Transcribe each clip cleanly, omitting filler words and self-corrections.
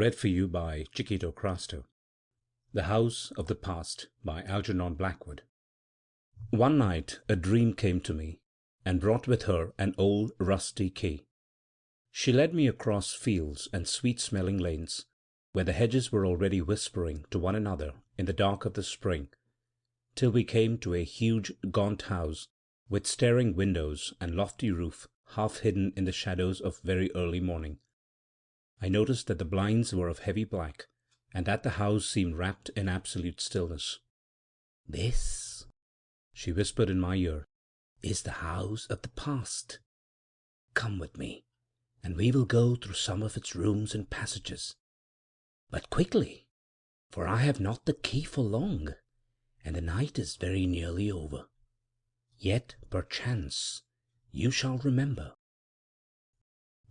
Read for you by Chiquito Crasto. The House of the Past by Algernon Blackwood. One night a dream came to me, and brought with her an old rusty key. She led me across fields and sweet-smelling lanes, where the hedges were already whispering to one another in the dark of the spring, till we came to a huge gaunt house with staring windows and lofty roof half hidden in the shadows of very early morning. I noticed that the blinds were of heavy black, and that the house seemed wrapped in absolute stillness. "This," she whispered in my ear, "is the house of the past. Come with me, and we will go through some of its rooms and passages. But quickly, for I have not the key for long, and the night is very nearly over. Yet, perchance, you shall remember."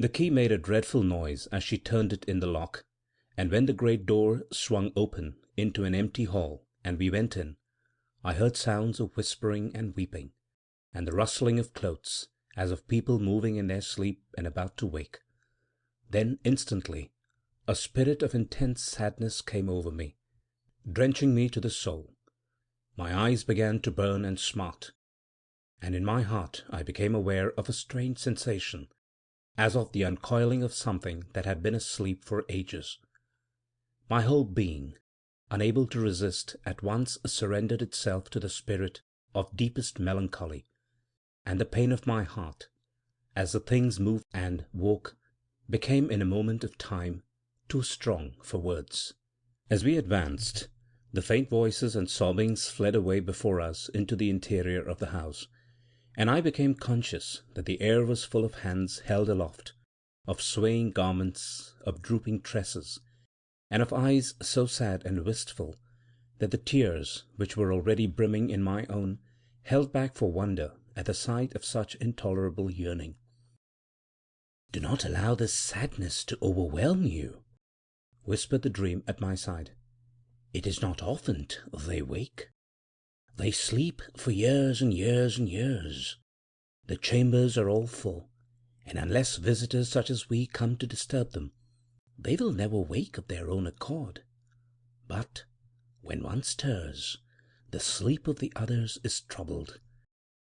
The key made a dreadful noise as she turned it in the lock, and when the great door swung open into an empty hall and we went in, I heard sounds of whispering and weeping, and the rustling of clothes, as of people moving in their sleep and about to wake. Then instantly a spirit of intense sadness came over me, drenching me to the soul. My eyes began to burn and smart, and in my heart I became aware of a strange sensation, as of the uncoiling of something that had been asleep for ages. My whole being, unable to resist, at once surrendered itself to the spirit of deepest melancholy, and the pain of my heart, as the things moved and woke, became in a moment of time too strong for words. As we advanced, the faint voices and sobbings fled away before us into the interior of the house, and I became conscious that the air was full of hands held aloft, of swaying garments, of drooping tresses, and of eyes so sad and wistful that the tears, which were already brimming in my own, held back for wonder at the sight of such intolerable yearning. "Do not allow this sadness to overwhelm you," whispered the dream at my side. "It is not often they wake. They sleep for years and years and years. The chambers are all full, and unless visitors such as we come to disturb them, they will never wake of their own accord. But when one stirs, the sleep of the others is troubled,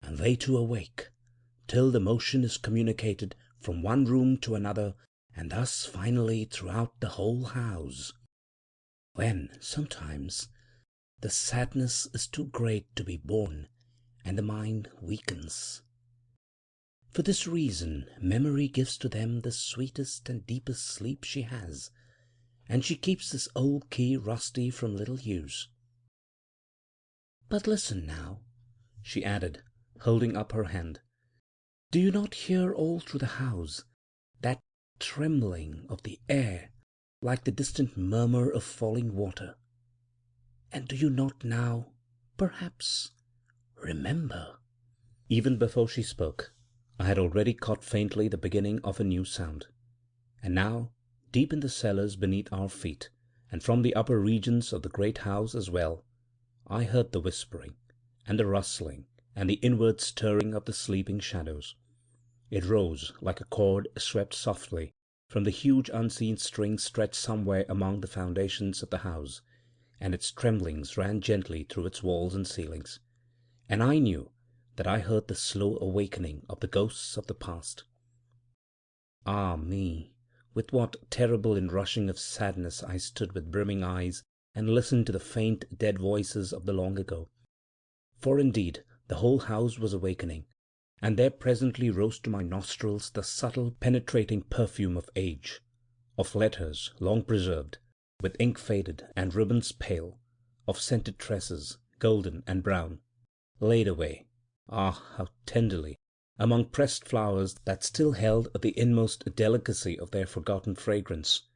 and they too awake, till the motion is communicated from one room to another, and thus finally throughout the whole house. When, sometimes, the sadness is too great to be borne, and the mind weakens. For this reason memory gives to them the sweetest and deepest sleep she has, and she keeps this old key rusty from little use. But listen now," she added, holding up her hand. "Do you not hear all through the house that trembling of the air like the distant murmur of falling water? And do you not now, perhaps, remember?" Even before she spoke, I had already caught faintly the beginning of a new sound. And now, deep in the cellars beneath our feet, and from the upper regions of the great house as well, I heard the whispering, and the rustling, and the inward stirring of the sleeping shadows. It rose like a chord swept softly from the huge unseen strings stretched somewhere among the foundations of the house, and its tremblings ran gently through its walls and ceilings, and I knew that I heard the slow awakening of the ghosts of the past. Ah me! With what terrible inrushing of sadness I stood with brimming eyes and listened to the faint, dead voices of the long ago. For indeed the whole house was awakening, and there presently rose to my nostrils the subtle, penetrating perfume of age, of letters long preserved, with ink faded and ribbons pale, of scented tresses, golden and brown, laid away, ah, how tenderly, among pressed flowers that still held the inmost delicacy of their forgotten fragrance,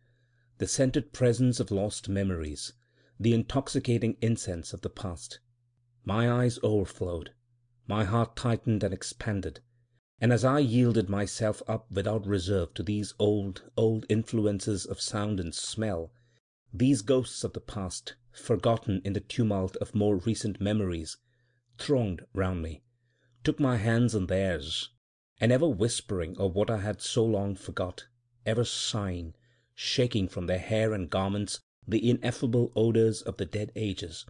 the scented presence of lost memories, the intoxicating incense of the past. My eyes overflowed, my heart tightened and expanded, and as I yielded myself up without reserve to these old, old influences of sound and smell, these ghosts of the past, forgotten in the tumult of more recent memories, thronged round me, took my hands in theirs, and ever whispering of what I had so long forgot, ever sighing, shaking from their hair and garments the ineffable odours of the dead ages,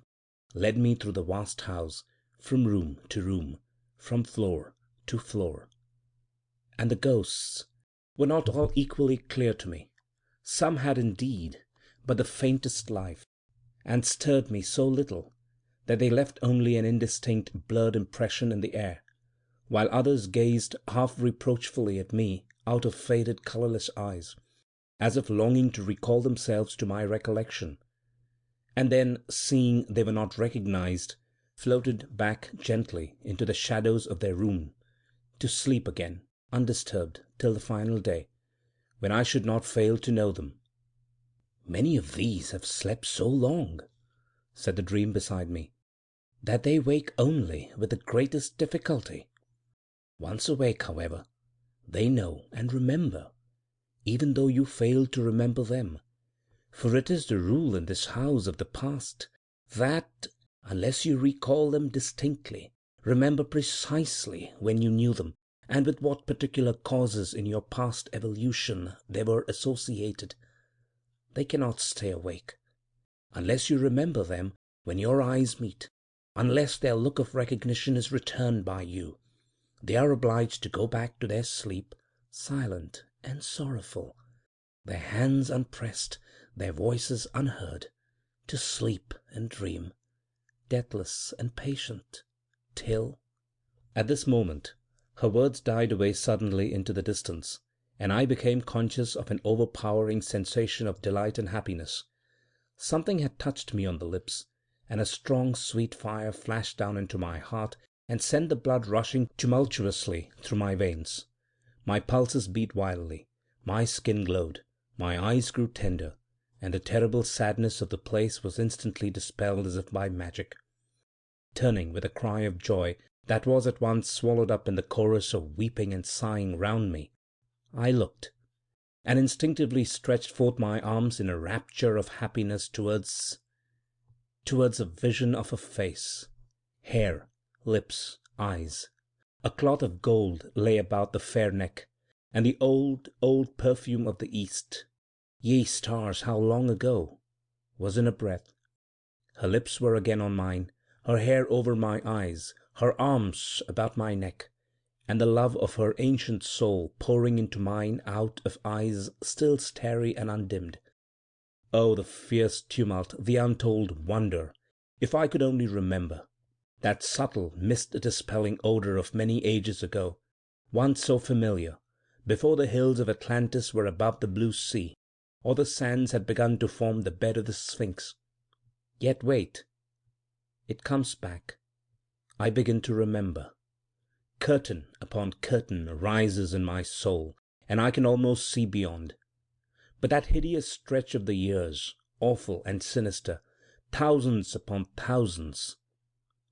led me through the vast house, from room to room, from floor to floor. And the ghosts were not all equally clear to me. Some had indeed but the faintest life, and stirred me so little that they left only an indistinct, blurred impression in the air, while others gazed half reproachfully at me out of faded, colourless eyes, as if longing to recall themselves to my recollection, and then, seeing they were not recognized, floated back gently into the shadows of their room, to sleep again, undisturbed, till the final day, when I should not fail to know them. "Many of these have slept so long," said the dream beside me, "that they wake only with the greatest difficulty. Once awake, however, they know and remember, even though you fail to remember them. For it is the rule in this house of the past that, unless you recall them distinctly, remember precisely when you knew them, and with what particular causes in your past evolution they were associated, they cannot stay awake. Unless you remember them when your eyes meet, unless their look of recognition is returned by you, they are obliged to go back to their sleep, silent and sorrowful, their hands unpressed, their voices unheard, to sleep and dream, deathless and patient, till—" At this moment her words died away suddenly into the distance, and I became conscious of an overpowering sensation of delight and happiness. Something had touched me on the lips, and a strong, sweet fire flashed down into my heart and sent the blood rushing tumultuously through my veins. My pulses beat wildly, my skin glowed, my eyes grew tender, and the terrible sadness of the place was instantly dispelled as if by magic. Turning with a cry of joy that was at once swallowed up in the chorus of weeping and sighing round me, I looked, and instinctively stretched forth my arms in a rapture of happiness towards a vision of a face, hair, lips, eyes. A cloth of gold lay about the fair neck, and the old, old perfume of the East, ye stars, how long ago, was in a breath. Her lips were again on mine, her hair over my eyes, her arms about my neck, and the love of her ancient soul pouring into mine out of eyes still starry and undimmed. Oh, the fierce tumult, the untold wonder, if I could only remember! That subtle, mist-dispelling odour of many ages ago, once so familiar, before the hills of Atlantis were above the blue sea, or the sands had begun to form the bed of the Sphinx. Yet wait. It comes back. I begin to remember. Curtain upon curtain rises in my soul, and I can almost see beyond. But that hideous stretch of the years, awful and sinister, thousands upon thousands.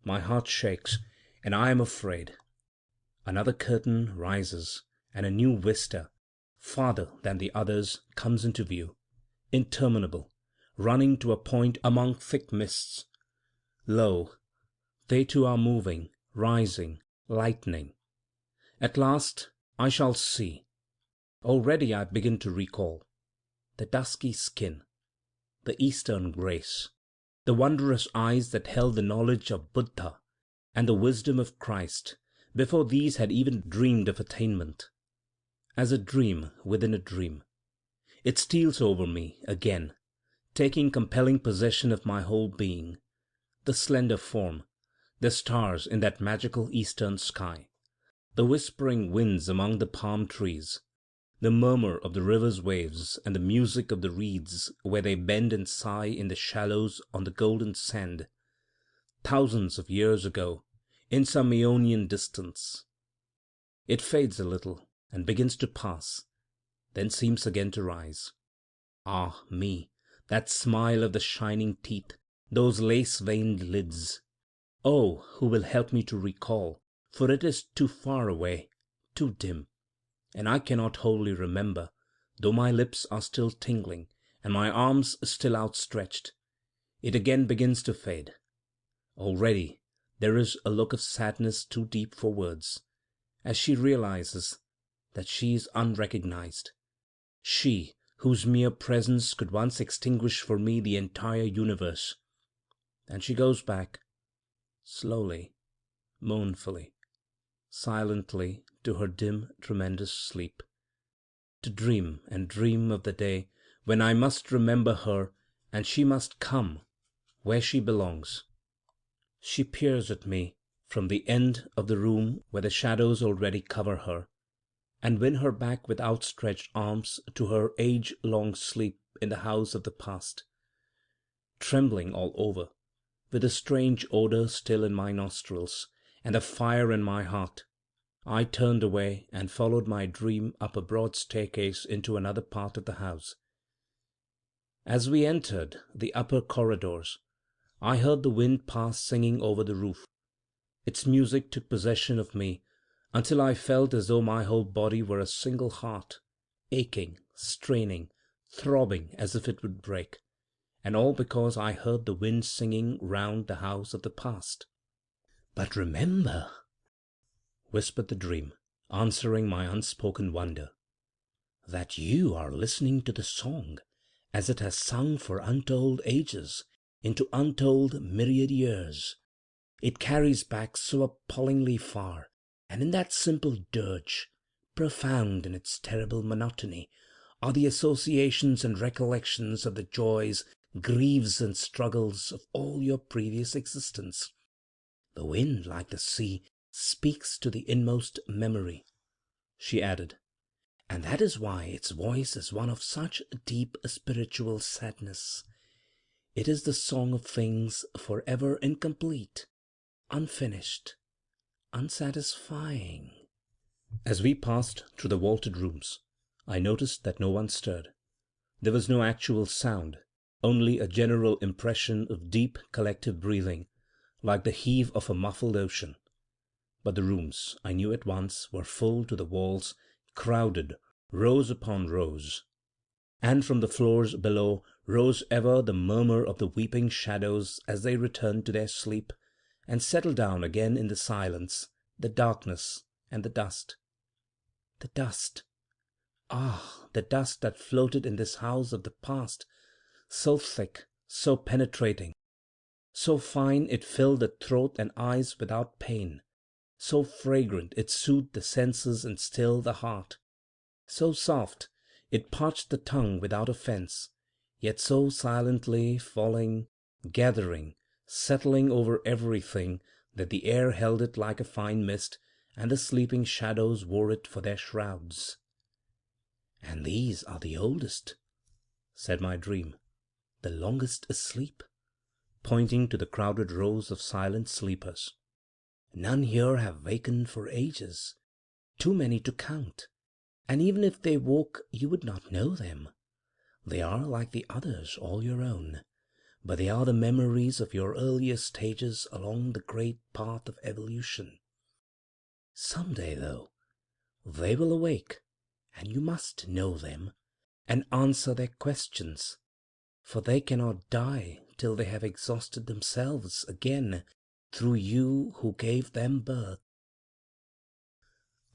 My heart shakes, and I am afraid. Another curtain rises, and a new vista, farther than the others, comes into view, interminable, running to a point among thick mists. Lo, they too are moving, rising, lightening. At last I shall see. Already I begin to recall. The dusky skin, the Eastern grace, the wondrous eyes that held the knowledge of Buddha and the wisdom of Christ, before these had even dreamed of attainment. As a dream within a dream, it steals over me again, taking compelling possession of my whole being. The slender form, the stars in that magical eastern sky, the whispering winds among the palm trees, the murmur of the river's waves, and the music of the reeds where they bend and sigh in the shallows on the golden sand, thousands of years ago, in some aeonian distance. It fades a little, and begins to pass, then seems again to rise. Ah, me, that smile of the shining teeth, those lace-veined lids! Oh, who will help me to recall, for it is too far away, too dim, and I cannot wholly remember, though my lips are still tingling, and my arms still outstretched. It again begins to fade. Already there is a look of sadness too deep for words, as she realizes that she is unrecognized. She, whose mere presence could once extinguish for me the entire universe. And she goes back, slowly, mournfully, silently, to her dim, tremendous sleep, to dream and dream of the day when I must remember her and she must come where she belongs. She peers at me from the end of the room where the shadows already cover her, and win her back with outstretched arms to her age-long sleep in the house of the past. Trembling all over, with a strange odour still in my nostrils, and a fire in my heart, I turned away and followed my dream up a broad staircase into another part of the house. As we entered the upper corridors, I heard the wind pass singing over the roof. Its music took possession of me until I felt as though my whole body were a single heart, aching, straining, throbbing as if it would break, and all because I heard the wind singing round the house of the past. "But remember," whispered the dream, answering my unspoken wonder, "that you are listening to the song as it has sung for untold ages, into untold myriad years. It carries back so appallingly far, and in that simple dirge, profound in its terrible monotony, are the associations and recollections of the joys, griefs, and struggles of all your previous existence. The wind, like the sea, speaks to the inmost memory," she added, "and that is why its voice is one of such deep spiritual sadness. It is the song of things forever incomplete, unfinished, unsatisfying." As we passed through the vaulted rooms, I noticed that no one stirred. There was no actual sound, only a general impression of deep collective breathing, like the heave of a muffled ocean. But the rooms, I knew at once, were full to the walls, crowded, rows upon rows. And from the floors below rose ever the murmur of the weeping shadows as they returned to their sleep, and settled down again in the silence, the darkness, and the dust. The dust! Ah, the dust that floated in this house of the past, so thick, so penetrating, so fine it filled the throat and eyes without pain, so fragrant it soothed the senses and stilled the heart, so soft it parched the tongue without offence, yet so silently falling, gathering, settling over everything that the air held it like a fine mist, and the sleeping shadows wore it for their shrouds. "And these are the oldest," said my dream, "the longest asleep," pointing to the crowded rows of silent sleepers. "None here have wakened for ages, too many to count, and even if they woke you would not know them. They are, like the others, all your own, but they are the memories of your earlier stages along the great path of evolution. Some day, though, they will awake, and you must know them, and answer their questions, for they cannot die till they have exhausted themselves again through you who gave them birth."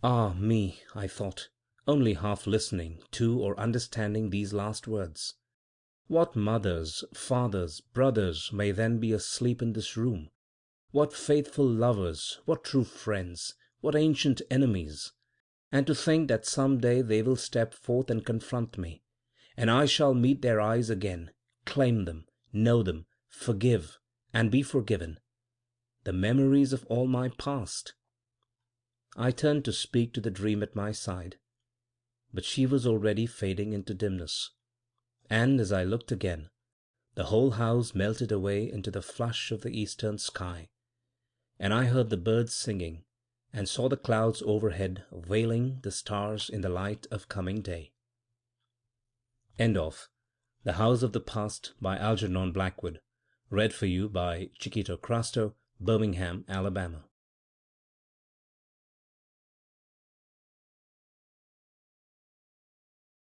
Ah, me, I thought, only half listening to or understanding these last words. What mothers, fathers, brothers may then be asleep in this room? What faithful lovers, what true friends, what ancient enemies? And to think that some day they will step forth and confront me, and I shall meet their eyes again, claim them, know them, forgive, and be forgiven. The memories of all my past. I turned to speak to the dream at my side, but she was already fading into dimness, and as I looked again, the whole house melted away into the flush of the eastern sky, and I heard the birds singing, and saw the clouds overhead veiling the stars in the light of coming day. End of The House of the Past by Algernon Blackwood. Read for you by Chiquito Crasto, Birmingham, Alabama.